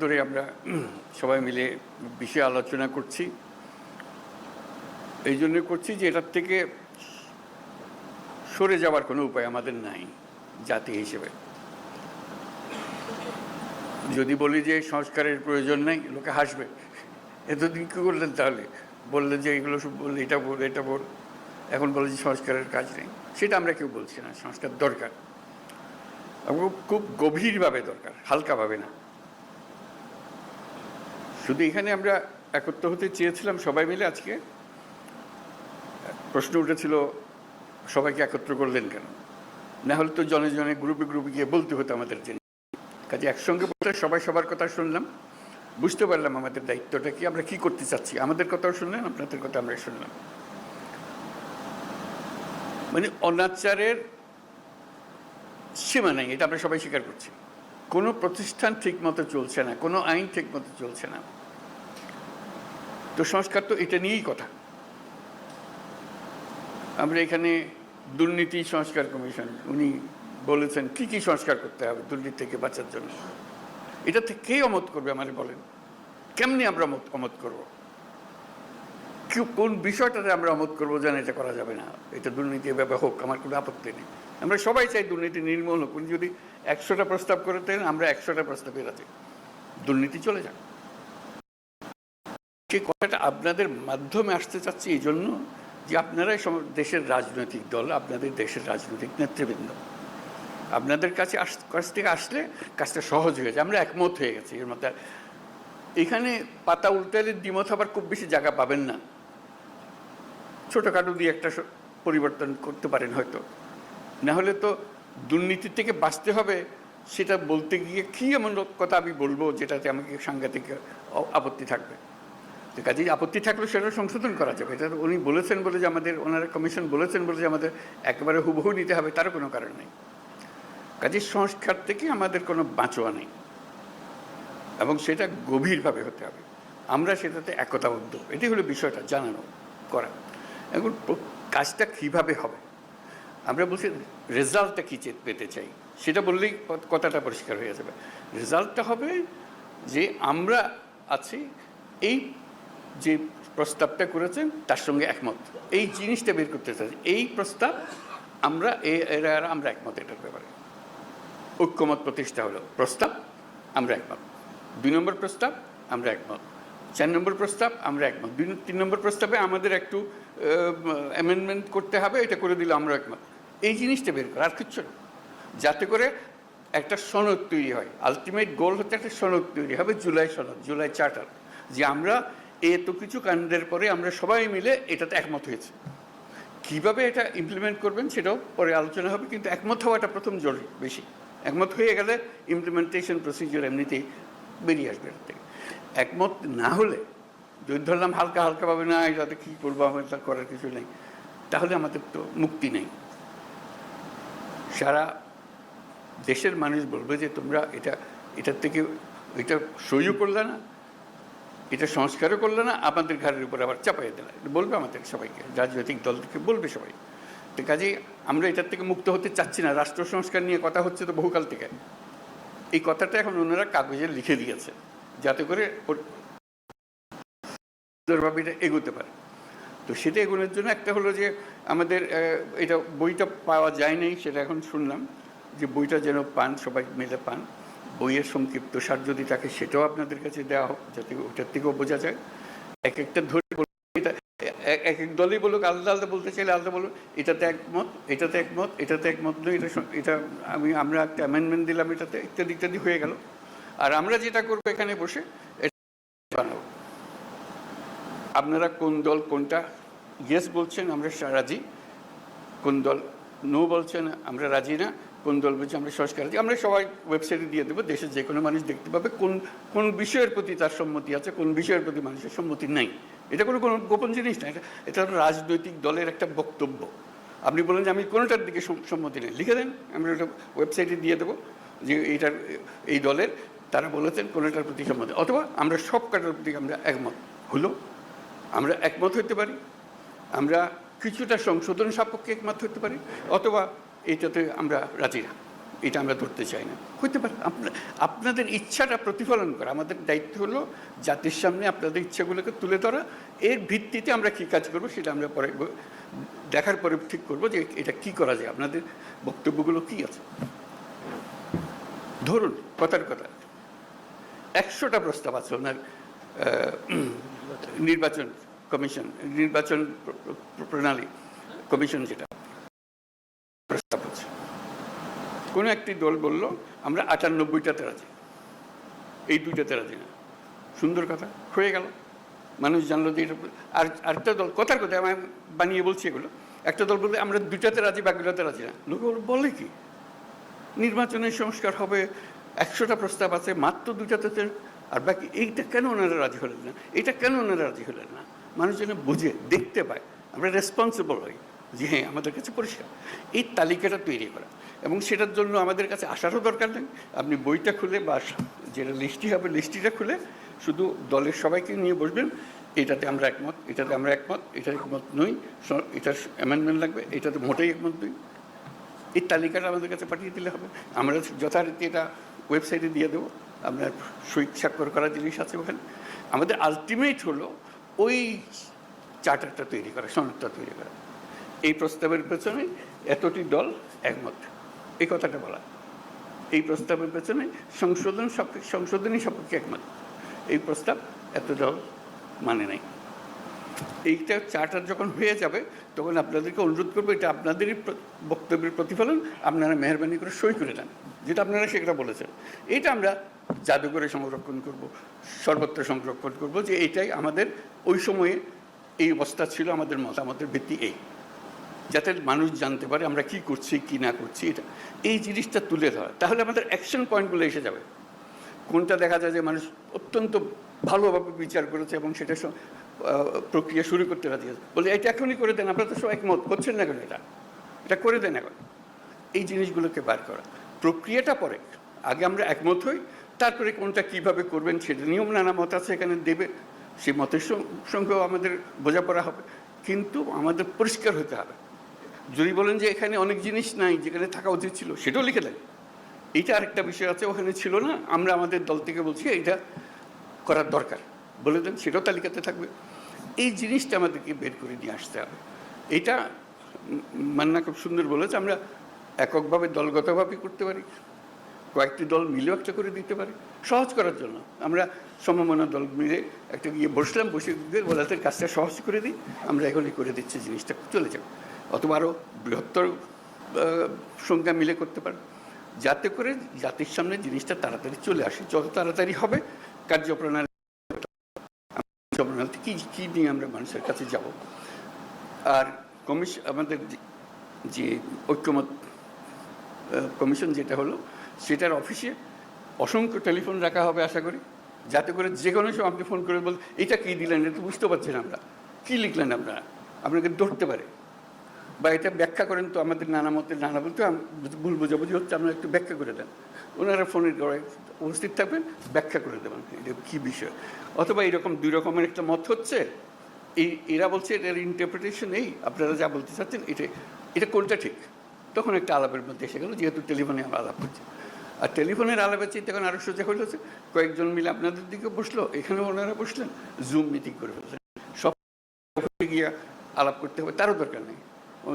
ধরে আমরা সবাই মিলে বিষয়ে আলোচনা করছি। এই জন্য করছি যে এটার থেকে সরে যাওয়ার কোনো উপায় আমাদের নাই জাতি হিসেবে। যদি বলি যে সংস্কারের প্রয়োজন নেই, লোকে হাসবে। এতদিন কী করলেন তাহলে? বললেন যে এগুলো সব বললে এটা বল এটা বল, এখন বলে যে সংস্কারের কাজ নেই। সেটা আমরা কেউ বলছি না। সংস্কার দরকার, খুব গভীরভাবে দরকার, হালকাভাবে না। শুধু এখানে আমরা একত্র হতে চেয়েছিলাম সবাই মিলে। আজকে প্রশ্ন উঠেছিল সবাইকে একত্র করলেন কেন? না হলে তো জনে জনে গ্রুপে গ্রুপে গিয়ে বলতে হতো আমাদের জন্য। কাজে একসঙ্গে বলতে সবাই সবার কথা শুনলাম, বুঝতে পারলাম আমাদের দায়িত্বটা কি, আমরা কি করতে চাচ্ছি। আমাদের কথাও শুনলেন, আপনাদের কথা আমরা শুনলাম। মানে অনাচারের সীমা নেই, এটা আমরা সবাই স্বীকার করছি। কোনো প্রতিষ্ঠান ঠিক মতো চলছে না, কোনো আইন ঠিক মতো চলছে না। তো সংস্কার তো এটা নিয়েই কথা। আমরা এখানে দুর্নীতি সংস্কার কমিশন, উনি বলেছেন কী কী সংস্কার করতে হবে দুর্নীতি থেকে বাঁচার জন্য। এটা থেকে কে অমত করবে আমাদের বলেন? কেমনি আমরা অমত করবো? কোন বিষয়টাতে আমরা অমত করবো যেন এটা করা যাবে না, এটা দুর্নীতি এভাবে হোক, আমার কোনো আপত্তি নেই। আমরা সবাই চাই দুর্নীতি নির্মূল হোক। উনি যদি 100টা প্রস্তাব করে দেন, আমরা 100টা প্রস্তাবে রাজি, দুর্নীতি চলে যাক। সেই কথাটা আপনাদের মাধ্যমে আসতে চাচ্ছি এই জন্য যে আপনারাই দেশের রাজনৈতিক দল, আপনাদের দেশের রাজনৈতিক নেতৃবৃন্দ, আপনাদের কাছ থেকে আসলে কাজটা সহজ হয়ে যায়। আমরা একমত হয়ে গেছি এর মধ্যে। এখানে পাতা উল্টালে দ্বিমত হবার খুব বেশি জায়গা পাবেন না। ছোটোখাটো দিয়ে একটা পরিবর্তন করতে পারেন হয়তো। না হলে তো দুর্নীতি থেকে বাঁচতে হবে, সেটা বলতে গিয়ে কী এমন কথা আমি বলবো যেটাতে আমাকে সাংঘাতিক আপত্তি থাকবে। তো কাজেই আপত্তি থাকলে সেটা সংশোধন করা যাবে। এটা উনি বলেছেন বলে যে আমাদের, ওনারা কমিশন বলেছেন বলে যে আমাদের একেবারে হুবহু নিতে হবে তারও কোনো কারণ নেই। কাজেই সংস্কার থেকে আমাদের কোনো বাঁচোয়া নেই, এবং সেটা গভীরভাবে হতে হবে। আমরা সেটাতে একতাবদ্ধ, এটাই হলো বিষয়টা, জানানো করা। এখন কাজটা কীভাবে হবে? আমরা বলছি রেজাল্টটা কী পেতে চাই, সেটা বললেই কথাটা পরিষ্কার হয়ে যাবে। রেজাল্টটা হবে যে আমরা আছি, এই যে প্রস্তাবটা করেছেন তার সঙ্গে একমত, এই জিনিসটা বের করতে চাই। এই প্রস্তাব আমরা আমরা একমত, এটার ব্যাপারে ঐক্যমত প্রতিষ্ঠা হলো। প্রস্তাব আমরা একমত, 2 নম্বর প্রস্তাব আমরা একমত, 4 নম্বর প্রস্তাব আমরা একমত, 3 নম্বর প্রস্তাবে আমাদের একটু অ্যামেন্ডমেন্ট করতে হবে, এটা করে দিলে আমরা একমত। এই জিনিসটা বের করা, আর কিচ্ছু না। যাতে করে একটা সনদ তৈরি হয়। আলটিমেট গোল হচ্ছে একটা সনদ তৈরি হবে, জুলাই সনদ, জুলাই চার্টার, যে আমরা এত কিছু কাণ্ডের পরে আমরা সবাই মিলে এটাতে একমত হয়েছে। কিভাবে এটা ইমপ্লিমেন্ট করবেন সেটাও পরে আলোচনা হবে, কিন্তু একমত হওয়াটা প্রথম জরুরি বেশি। একমত হয়ে গেলে ইমপ্লিমেন্টেশন প্রসিজিওর এমনিতেই বেরিয়ে আসবে এর থেকে। একমত না হলে, যদি ধরলাম হালকা হালকাভাবে না, এটাতে কী করবো, আমাদের করার কিছু নেই, তাহলে আমাদের তো মুক্তি নেই। সারা দেশের মানুষ বলবে যে তোমরা এটার থেকে এটা সহ্য করলে না, এটা সংস্কারও করলে না, আমাদের ঘরের উপর আবার চাপাইয়ে দিলে, বলবে আমাদের সবাইকে, রাজনৈতিক দল থেকে বলবে সবাই। তো কাজেই আমরা এটার থেকে মুক্ত হতে চাচ্ছি না। রাষ্ট্র সংস্কার নিয়ে কথা হচ্ছে তো বহুকাল থেকে। এই কথাটা এখন ওনারা কাগজে লিখে দিয়েছে যাতে করে সুন্দরভাবে এটা এগোতে পারে। তো সেটা এগোনোর জন্য একটা হলো যে আমাদের এটা বইটা পাওয়া যায় নাই, সেটা এখন শুনলাম যে বইটা যেন পান, সবাই মিলে পান। বইয়ের সংক্ষিপ্ত সার যদি থাকে সেটাও আপনাদের কাছে দেওয়া হোক, যাতে ওটার থেকেও বোঝা যায়। এক একটা ধরে এটা এক এক দলই বলুক, আলাদা আলাদা বলতে চাইলে আলাদা বলুক, এটাতে একমত, এটাতে একমত, এটাতে একমত নয়, এটা আমরা একটা অ্যামেন্ডমেন্ট দিলাম এটাতে, ইত্যাদি ইত্যাদি হয়ে গেল। আর আমরা যেটা করবো এখানে বসে বানাবো। আপনারা কোন দল কোনটা ইয়েস বলছেন আমরা রাজি, কোন দল নো বলছেন আমরা রাজি না, কোন দল বলছে আমরা সংস্কার রাজি, আমরা সবাই ওয়েবসাইটে দিয়ে দেবো। দেশের যে কোনো মানুষ দেখতে পাবে কোন কোন বিষয়ের প্রতি তার সম্মতি আছে, কোন বিষয়ের প্রতি মানুষের সম্মতি নাই। এটা কোনো গোপন জিনিস না, এটা রাজনৈতিক দলের একটা বক্তব্য। আপনি বলেন যে আমি কোনোটার দিকে সম্মতি নেই, লিখে দেন, আমরা ওটা ওয়েবসাইটে দিয়ে দেবো যে এইটার এই দলের তারা বলেছেন কোনোটার প্রতি সম্মতি, অথবা আমরা সব কাটার প্রতি আমরা একমত হলো। আমরা একমত হতে পারি, আমরা কিছুটা সংশোধন সাপেক্ষে একমত হতে পারি, অথবা এইটাতে আমরা রাজি না, এটা আমরা ধরতে চাই না। হইতে পারে আপনাদের ইচ্ছাটা প্রতিফলন করা। আমাদের দায়িত্ব হলো জাতির সামনে আপনাদের ইচ্ছাগুলোকে তুলে ধরা, এর ভিত্তিতে আমরা কী কাজ করবো সেটা আমরা পরে দেখার পরে ঠিক করবো যে এটা কি করা যায়, আপনাদের বক্তব্যগুলো কি আছে। ধরুন কথার কথা 100টা প্রস্তাব আছে ওনার নির্বাচন কমিশন, নির্বাচন প্রণালী কমিশন, যেটা প্রস্তাব আছে। কোনো একটি দল বলল আমরা 98টাতে রাজি, এই 2টাতে রাজি না। সুন্দর কথা, হয়ে গেল, মানুষ জানলো যে এটা। আর আরেকটা দল, কথার কথা আমি বানিয়ে বলছি এগুলো, একটা দল বললে আমরা 2টাতে রাজি, বাকিটাতে রাজি না। লোক বলে কি নির্বাচনের সংস্কার হবে, 100টা প্রস্তাব আছে, মাত্র 2টাতে, আর বাকি এইটা কেন ওনারা রাজি হলেন না, এটা কেন ওনারা রাজি হলেন না? মানুষ যেন বুঝে দেখতে পায়, আমরা রেসপন্সিবল হই যে হ্যাঁ আমাদের কাছে পরিষ্কার। এই তালিকাটা তৈরি করা, এবং সেটার জন্য আমাদের কাছে আসারও দরকার নেই। আপনি বইটা খুলে বা যেটা লিস্টি হবে লিস্টিটা খুলে শুধু দলের সবাইকে নিয়ে বসবেন, এটাতে আমরা একমত, এটাতে আমরা একমত, এটার একমত নই, এটার অ্যামেন্ডমেন্ট লাগবে, এটাতে মোটেই একমত নই। এই তালিকাটা আমাদের কাছে পাঠিয়ে দিলে হবে। আমরা যথারীতি এটা ওয়েবসাইটে দিয়ে দেবো, আপনার সই স্বাক্ষর করা জিনিস আছে ওখানে। আমাদের আলটিমেট হলো ওই চার্টারটা তৈরি করা, সনদটা তৈরি করা। এই প্রস্তাবের পেছনে এতটি দল একমত, এই কথাটা বলা। এই প্রস্তাবের পেছনে সংশোধনী সপক্ষে একমত, এই প্রস্তাব এত দল মানে নাই। এইটা চার্টার যখন হয়ে যাবে তখন আপনাদেরকে অনুরোধ করবো, এটা আপনাদেরই বক্তব্যের প্রতিফলন, আপনারা মেহরবানি করে সই করে দেন, যেটা আপনারা সেটা বলেছেন। এটা আমরা জাদুঘরে সংরক্ষণ করব, সর্বত্র সংরক্ষণ করব, যে এইটাই আমাদের ওই সময়ে এই অবস্থা ছিল, আমাদের মতামতের ভিত্তি এই, যাতে মানুষ জানতে পারে আমরা কি করছি কি না করছি। এটা এই জিনিসটা তুলে ধরা, তাহলে আমাদের অ্যাকশন পয়েন্টগুলো এসে যাবে। কোনটা দেখা যায় যে মানুষ অত্যন্ত ভালোভাবে বিচার করেছে এবং সেটা প্রক্রিয়া শুরু করতে রাজি আছে, বলে এটা এখনই করে দেন, আপনারা তো সব একমত করছেন না কেন, এটা করে দেন এখন। এই জিনিসগুলোকে বার করা, প্রক্রিয়াটা পরে, আগে আমরা একমত হই, তারপরে কোনটা কিভাবে করবেন সেটা নিয়ম নানা মত আছে এখানে দেবে, সেই মতের সঙ্গেও আমাদের বোঝাপড়া হবে, কিন্তু আমাদের পরিষ্কার হতে হবে। যদি বলেন যে এখানে অনেক জিনিস নাই যেখানে থাকা উচিত ছিল, সেটাও লিখে দেন। এইটা আরেকটা বিষয় আছে, ওখানে ছিল না, আমরা আমাদের দল থেকে বলছি এইটা করার দরকার, বলে দেন, সেটাও তালিকাতে থাকবে। এই জিনিসটা আমাদেরকে বের করে নিয়ে আসতে হবে। এইটা মান্না খুব সুন্দর বলেছে, আমরা এককভাবে দলগতভাবে করতে পারি, কয়েকটি দল মিলেও একটা করে দিতে পারি, সহজ করার জন্য। আমরা সমমনা দল মিলে একটা গিয়ে বসলাম, বসে দিয়ে ওদের কাজটা সহজ করে দিই, আমরা এখনই করে দিচ্ছি, জিনিসটা চলে যাবে। অথবা আরও বৃহত্তর সংখ্যা মিলে করতে পারে, যাতে করে জাতির সামনে জিনিসটা তাড়াতাড়ি চলে আসে। যত তাড়াতাড়ি হবে কার্যপ্রণালী কী কী নিয়ে আমরা মানুষের কাছে যাব। আর কমিশন, আমাদের যে ঐক্যমত কমিশন যেটা হলো, সেটার অফিসে অসংখ্য টেলিফোন রাখা হবে আশা করি, যাতে করে যে কোনো সময় আপনি ফোন করে বল এটা কী দিলেন, এটা বুঝতে পারছেন আমরা, কী লিখলেন আপনারা, আপনাকে ধরতে পারে, বা এটা ব্যাখ্যা করেন তো, আমাদের নানা মতের নানা বলতে ভুল বোঝাবুঝি হচ্ছে, আপনারা একটু ব্যাখ্যা করে দেন। ওনারা ফোনের উপস্থিত থাকবেন, ব্যাখ্যা করে দেবেন এটা কী বিষয়। অথবা এইরকম 2 রকমের একটা মত হচ্ছে, এরা বলছে এটার ইন্টারপ্রিটেশন এই, আপনারা যা বলতে চাচ্ছেন এটা কোনটা ঠিক, তখন একটা আলাপের মধ্যে এসে গেল, যেহেতু টেলিফোনে আমরা আলাপ করছি। আর টেলিফোনের আলাপের চেয়ে তখন আরও সোজা হয়ে যাচ্ছে, কয়েকজন মিলে আপনাদের দিকে বসলো, এখানেও ওনারা বসলেন, জুম মিটিং করে ফেলছেন, সব গিয়ে আলাপ করতে হবে তারও দরকার নেই।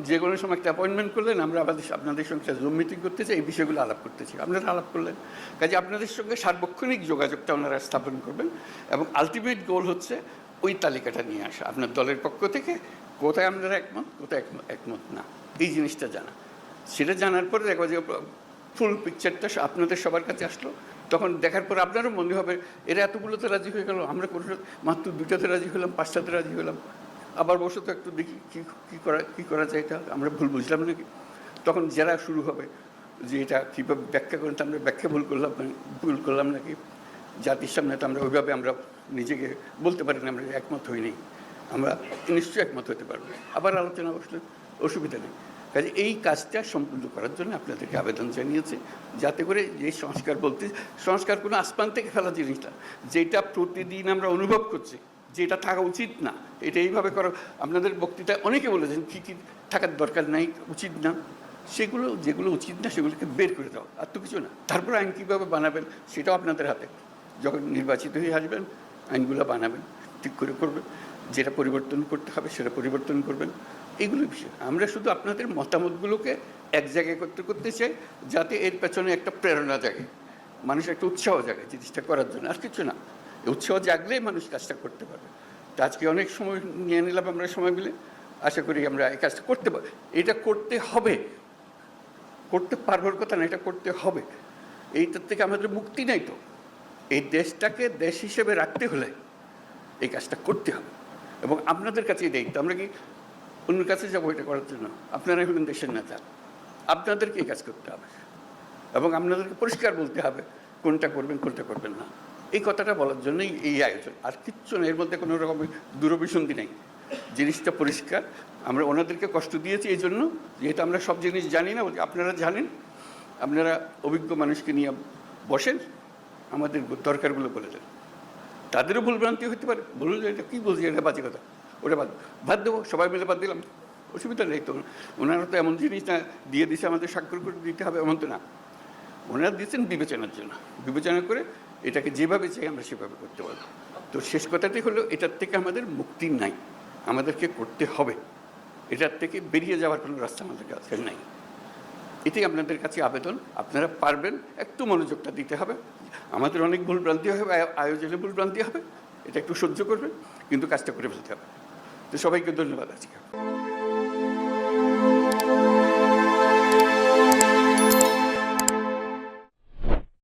যে কোনো সময় একটা অ্যাপয়েন্টমেন্ট করলেন, আমরা আপনাদের সঙ্গে জুম মিটিং করতে চাই, এই বিষয়গুলো আলাপ করতে চাই, আপনারা আলাপ করলেন। কাজে আপনাদের সঙ্গে সার্বক্ষণিক যোগাযোগটা ওনারা স্থাপন করবেন, এবং আলটিমেট গোল হচ্ছে ওই তালিকাটা নিয়ে আসা আপনার দলের পক্ষ থেকে, কোথায় আপনারা একমত, কোথায় একমত না, এই জিনিসটা জানা। সেটা জানার পরে দেখো যে ফুল পিকচারটা আপনাদের সবার কাছে আসলো, তখন দেখার পর আপনারও মনে হবে এরা এতগুলোতে রাজি হয়ে গেল, আমরা কোনো মাত্র 2টাতে রাজি হলাম, 5টাতে রাজি হলাম, আবার বসে তো একটু দেখি কী করা যায়, এটা আমরা ভুল বুঝলাম নাকি। তখন যারা শুরু হবে যে এটা কীভাবে ব্যাখ্যা করেন, তো আমরা ব্যাখ্যা ভুল করলাম নাকি, জাতির সামনে তো আমরা ওইভাবে আমরা নিজেকে বলতে পারি না আমরা একমত হইনি, আমরা নিশ্চয়ই একমত হতে পারবো, আবার আলোচনা বসলে অসুবিধা নেই। কাজে এই কাজটা সম্পূর্ণ করার জন্য আপনাদেরকে আবেদন জানিয়েছে, যাতে করে যে সংস্কার কোনো আসমান থেকে ফেলা জিনিস না, যেটা প্রতিদিন আমরা অনুভব করছি যেটা থাকা উচিত না, এটা এইভাবে করো। আপনাদের বক্তৃতায় অনেকে বলেছেন কী কী থাকার দরকার নাই, উচিত না, সেগুলো যেগুলো উচিত না সেগুলোকে বের করে দাও, আর তো কিছু না। তারপর আইন কীভাবে বানাবেন সেটাও আপনাদের হাতে। যখন নির্বাচিত হয়ে আসবেন আইনগুলো বানাবেন, ঠিক করে করবেন, যেটা পরিবর্তন করতে হবে সেটা পরিবর্তন করবেন। এইগুলো বিষয় আমরা শুধু আপনাদের মতামতগুলোকে এক জায়গায় করতে করতে চাই, যাতে এর পেছনে একটা প্রেরণা জাগে, মানুষের একটা উৎসাহ জাগে জিনিসটা করার জন্য, আর কিছু না। উৎসাহ জাগলেই মানুষ কাজটা করতে পারবে। তো আজকে অনেক সময় নিয়ে নিলাম আমরা সময় মিলে, আশা করি আমরা এই কাজটা করতে পারি। এটা করতে হবে, করতে পারবার কথা না, এটা করতে হবে। এইটার থেকে আমাদের মুক্তি নেই। তো এই দেশটাকে দেশ হিসেবে রাখতে হলে এই কাজটা করতে হবে, এবং আপনাদের কাছেই দায়িত্ব। আমরা কি অন্যের কাছে যাবো এটা করার জন্য? আপনারাই হলেন দেশের নেতা, আপনাদেরকে এই কাজ করতে হবে, এবং আপনাদেরকে পরিষ্কার বলতে হবে কোনটা করবেন কোনটা করবেন না। এই কথাটা বলার জন্যই এই আয়োজন, আর কিচ্ছু না। এর মধ্যে কোনো রকমের দূরভিসন্ধি নেই, জিনিসটা পরিষ্কার। আমরা ওনাদেরকে কষ্ট দিয়েছি এই জন্য, যেহেতু আমরা সব জিনিস জানি না, আপনারা জানেন। আপনারা অভিজ্ঞ মানুষকে নিয়ে বসেন, আমাদের দরকারগুলো বলে দেন। তাদেরও ভুলভ্রান্তি হতে পারে, বলুন এটা কী বলছি, এটা বাজে কথা, ওটা বাদ দেবো, সবাই মিলে বাদ দিলাম, অসুবিধা নেই তো। ওনারা তো এমন জিনিস না দিয়ে দিছে আমাদের স্বাক্ষর করে দিতে হবে এমন তো না। ওনারা দিয়েছেন বিবেচনার জন্য, বিবেচনা করে এটাকে যেভাবে চাই আমরা সেভাবে করতে পারবো। তো শেষ কথাটি হলো, এটার থেকে আমাদের মুক্তি নাই, আমাদেরকে করতে হবে। এটার থেকে বেরিয়ে যাওয়ার কোনো রাস্তা আমাদের কাছে নাই। এটাই আপনাদের কাছে আবেদন, আপনারা পারবেন, একটু মনোযোগটা দিতে হবে। আমাদের অনেক ভুলভ্রান্তি হবে, আয়োজনে ভুলভ্রান্তি হবে, এটা একটু সহ্য করবেন, কিন্তু কাজটা করে ফেলতে হবে। তো সবাইকে ধন্যবাদ আজকে।